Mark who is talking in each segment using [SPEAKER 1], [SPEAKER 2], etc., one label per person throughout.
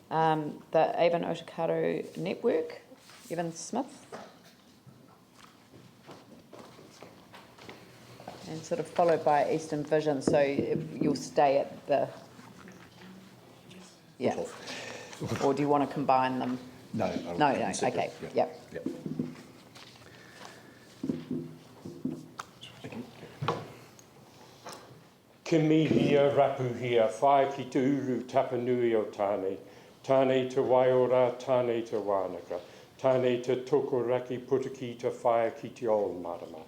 [SPEAKER 1] The Avon-Otakaro network, Evan Smith. And sort of followed by Eastern Vision, so you'll stay at the... Yeah. Or do you want to combine them?
[SPEAKER 2] No.
[SPEAKER 1] No, okay, yep.
[SPEAKER 3] Ki mihia rapuhia, whae ki te uru tapanui o tāne, tāne te waiora, tāne te wānaka, tāne te tokoraki putaki te whae ki te ol marama,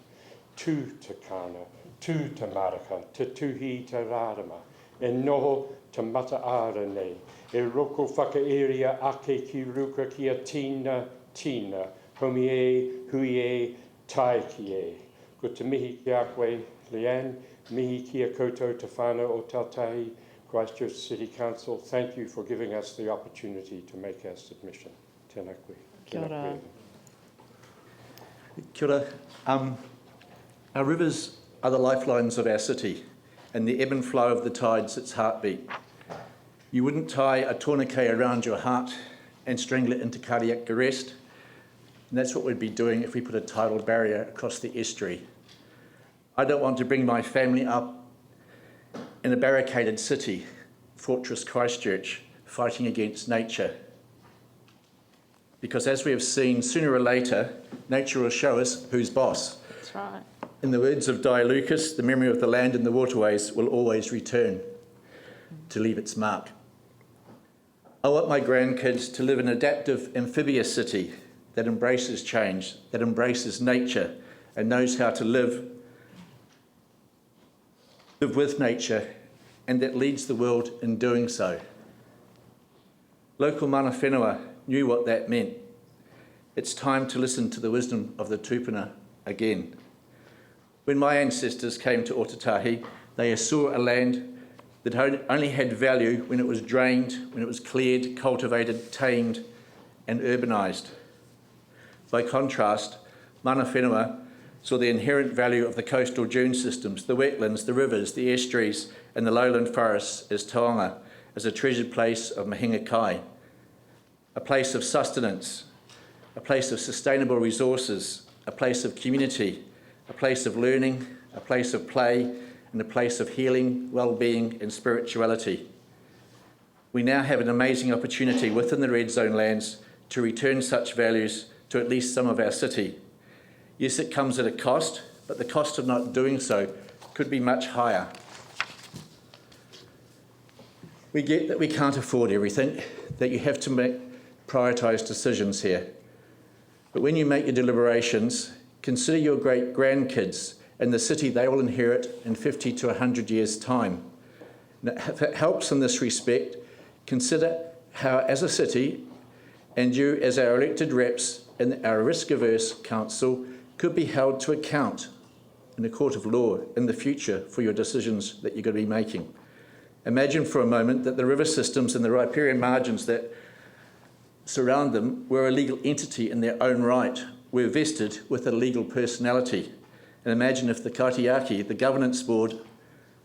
[SPEAKER 3] tū te kāna, tū te maraka, te tuhi te rārama, e noho te mata ara nei, e roko whakaeria ake ki ruka ki a tina, homi e, hui e, tai ki e. Ko te mihi ki a koe, Leanne, mihi ki a koutou te whānau o Tautahi, Christchurch City Council, thank you for giving us the opportunity to make our submission. Tēnā koe.
[SPEAKER 1] Kia ora.
[SPEAKER 2] Kia ora. Our rivers are the lifelines of our city, and the ebb and flow of the tides its heartbeat. You wouldn't tie a tourniquet around your heart and strangle it into cardiac arrest, and that's what we'd be doing if we put a tidal barrier across the estuary. I don't want to bring my family up in a barricaded city, Fortress Christchurch, fighting against nature. Because as we have seen, sooner or later, nature will show us who's boss.
[SPEAKER 1] That's right.
[SPEAKER 2] In the words of Di Lucas, the memory of the land and the waterways will always return to leave its mark. I want my grandkids to live in an adaptive, amphibious city that embraces change, that embraces nature, and knows how to live with nature, and that leads the world in doing so. Local mana whenua knew what that meant. It's time to listen to the wisdom of the tūpuna again. When my ancestors came to Ōtautahi, they saw a land that only had value when it was drained, when it was cleared, cultivated, tamed, and urbanised. By contrast, mana whenua saw the inherent value of the coastal dune systems, the wetlands, the rivers, the estuaries, and the lowland forests as taonga, as a treasured place of mahinga kai, a place of sustenance, a place of sustainable resources, a place of community, a place of learning, a place of play, and a place of healing, well-being, and spirituality. We now have an amazing opportunity within the Red Zone lands to return such values to at least some of our city. Yes, it comes at a cost, but the cost of not doing so could be much higher. We get that we can't afford everything, that you have to make prioritised decisions here. But when you make your deliberations, consider your great-grandkids and the city they will inherit in 50 to 100 years' time. Now, if it helps in this respect, consider how, as a city, and you as our elected reps in our risk-averse council, could be held to account in a court of law in the future for your decisions that you're going to be making. Imagine for a moment that the river systems and the riparian margins that surround them were a legal entity in their own right, were vested with a legal personality. And imagine if the Kaitiaki, the governance board,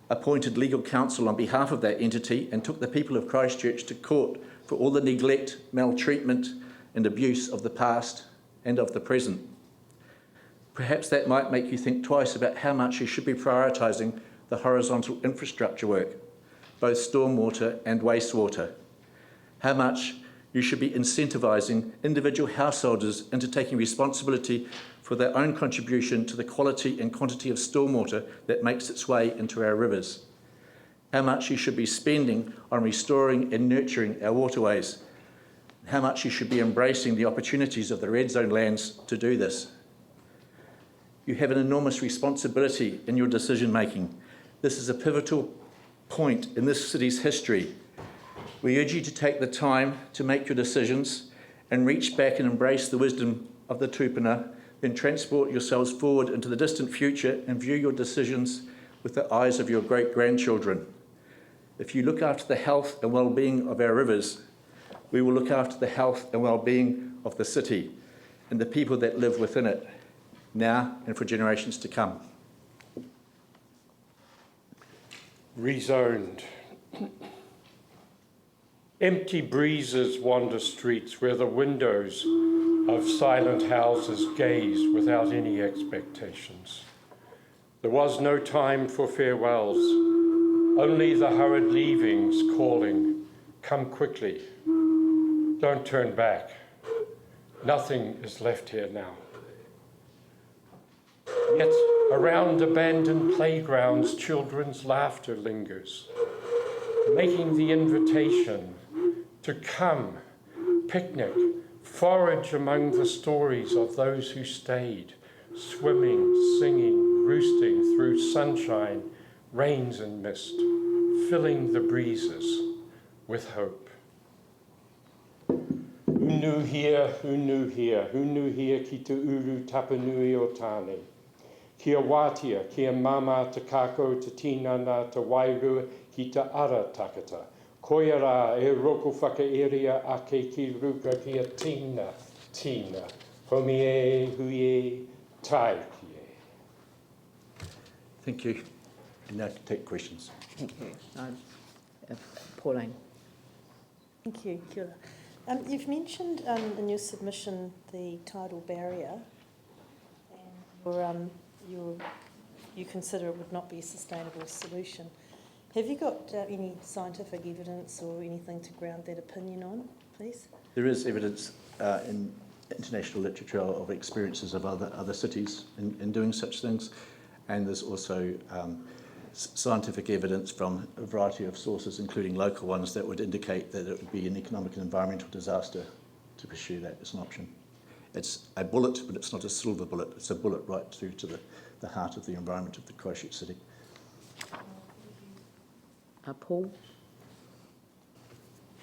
[SPEAKER 2] appointed legal counsel on behalf of that entity and took the people of Christchurch to court for all the neglect, maltreatment and abuse of the past and of the present. Perhaps that might make you think twice about how much you should be prioritising the horizontal infrastructure work, both stormwater and wastewater. How much you should be incentivising individual householders into taking responsibility for their own contribution to the quality and quantity of stormwater that makes its way into our rivers. How much you should be spending on restoring and nurturing our waterways. How much you should be embracing the opportunities of the Red Zone lands to do this. You have an enormous responsibility in your decision making. This is a pivotal point in this city's history. We urge you to take the time to make your decisions and reach back and embrace the wisdom of the tūpuna, then transport yourselves forward into the distant future and view your decisions with the eyes of your great-grandchildren. If you look after the health and well-being of our rivers, we will look after the health and well-being of the city and the people that live within it, now and for generations to come.
[SPEAKER 3] Rezoned. Empty breezes wander streets where the windows of silent houses gaze without any expectations. There was no time for farewells, only the hurried leavings calling, come quickly, don't turn back. Nothing is left here now. Yet around abandoned playgrounds, children's laughter lingers, making the invitation to come, picnic, forage among the stories of those who stayed, swimming, singing, roosting through sunshine, rains and mist, filling the breezes with hope. Who knew here, who knew here, who knew here ki te uru tapanui o tāne. Kia wātia, kia mama te kako, te tinana, te wairua, ki te ara takata. Koia rā e roko whakaeria a ke ki ruka kia tina, homi e, hui e, tai ki e.
[SPEAKER 2] Thank you. And now take questions.
[SPEAKER 1] Thank you. Pauline.
[SPEAKER 4] Thank you. Kia ora. You've mentioned in your submission the tidal barrier, and you consider it would not be a sustainable solution. Have you got any scientific evidence or anything to ground that opinion on, please?
[SPEAKER 2] There is evidence in international literature of experiences of other cities in doing such things, and there's also scientific evidence from a variety of sources, including local ones, that would indicate that it would be an economic and environmental disaster to pursue that as an option. It's a bullet, but it's not a silver bullet. It's a bullet right through to the heart of the environment of the Christchurch city.
[SPEAKER 1] Paul?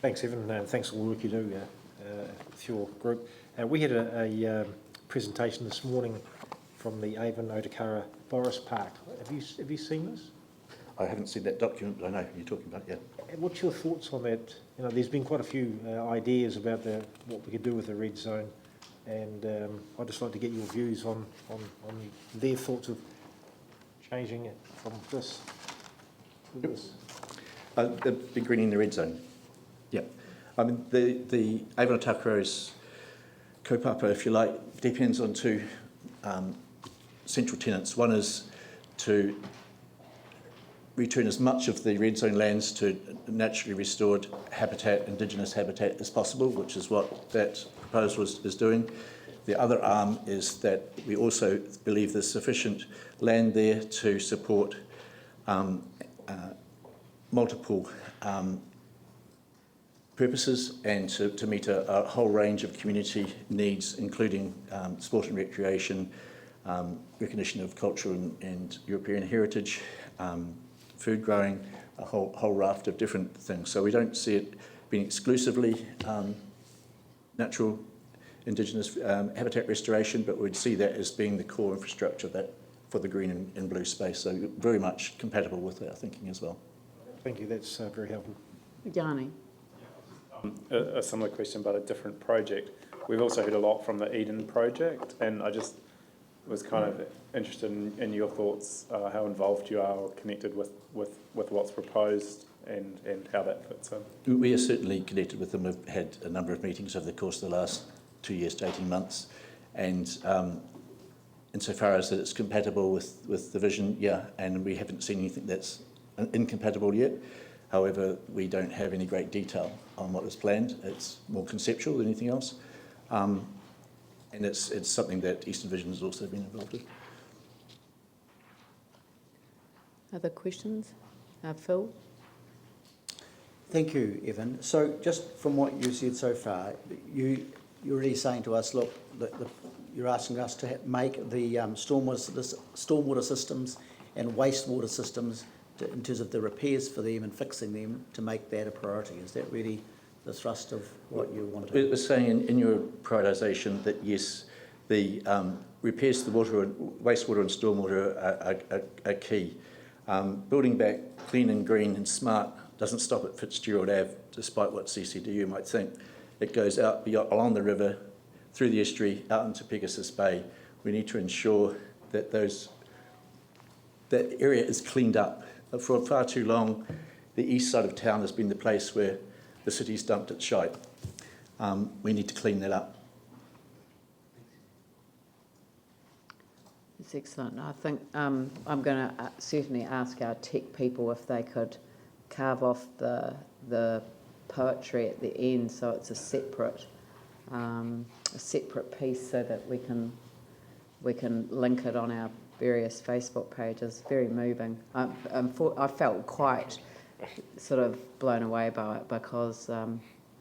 [SPEAKER 5] Thanks, Evan, and thanks for all the work you do with your group. We had a presentation this morning from the Avon-Otakaro Forest Park. Have you seen this?
[SPEAKER 2] I haven't seen that document, but I know who you're talking about, yeah.
[SPEAKER 5] What's your thoughts on that? You know, there's been quite a few ideas about what we could do with the red zone, and I'd just like to get your views on their thoughts of changing it from this to this.
[SPEAKER 2] The greening the red zone. Yeah. I mean, the Avon-Otakaro's kaupapa, if you like, depends on two central tenets. One is to return as much of the red zone lands to naturally restored habitat, indigenous habitat, as possible, which is what that proposal is doing. The other arm is that we also believe there's sufficient land there to support multiple purposes and to meet a whole range of community needs, including sport and recreation, recognition of cultural and European heritage, food growing, a whole raft of different things. So we don't see it being exclusively natural indigenous habitat restoration, but we'd see that as being the core infrastructure that for the green and blue space. So very much compatible with our thinking as well.
[SPEAKER 5] Thank you, that's very helpful.
[SPEAKER 1] Yanni?
[SPEAKER 6] A similar question about a different project. We've also heard a lot from the Eden project, and I just was kind of interested in your thoughts, how involved you are or connected with what's proposed and how that fits in.
[SPEAKER 2] We are certainly connected with them. We've had a number of meetings over the course of the last 2 years to 18 months, and insofar as that it's compatible with the vision, yeah, and we haven't seen anything that's incompatible yet. However, we don't have any great detail on what is planned. It's more conceptual than anything else. And it's something that Eastern Vision has also been involved in.
[SPEAKER 1] Other questions? Phil?
[SPEAKER 7] Thank you, Evan. So just from what you said so far, you're really saying to us, look, you're asking us to make the stormwater systems and wastewater systems in terms of the repairs for them and fixing them to make that a priority. Is that really the thrust of what you want to do?
[SPEAKER 2] We're saying in your prioritisation that yes, the repairs to the wastewater and stormwater are key. Building back clean and green and smart doesn't stop at Fitzgerald Ave, despite what CCDU might think. It goes out beyond, along the river, through the estuary, out into Pegasus Bay. We need to ensure that that area is cleaned up. For far too long, the east side of town has been the place where the city's dumped its shite. We need to clean that up.
[SPEAKER 1] It's excellent. I think I'm going to certainly ask our tech people if they could carve off the poetry at the end so it's a separate piece so that we can link it on our various Facebook pages. Very moving. I felt quite sort of blown away by it because I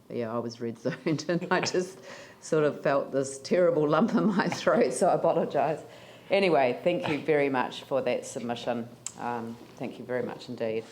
[SPEAKER 1] was red zoned and I just sort of felt this terrible lump in my throat, so I apologise. Anyway, thank you very much for that submission. Thank you very much indeed.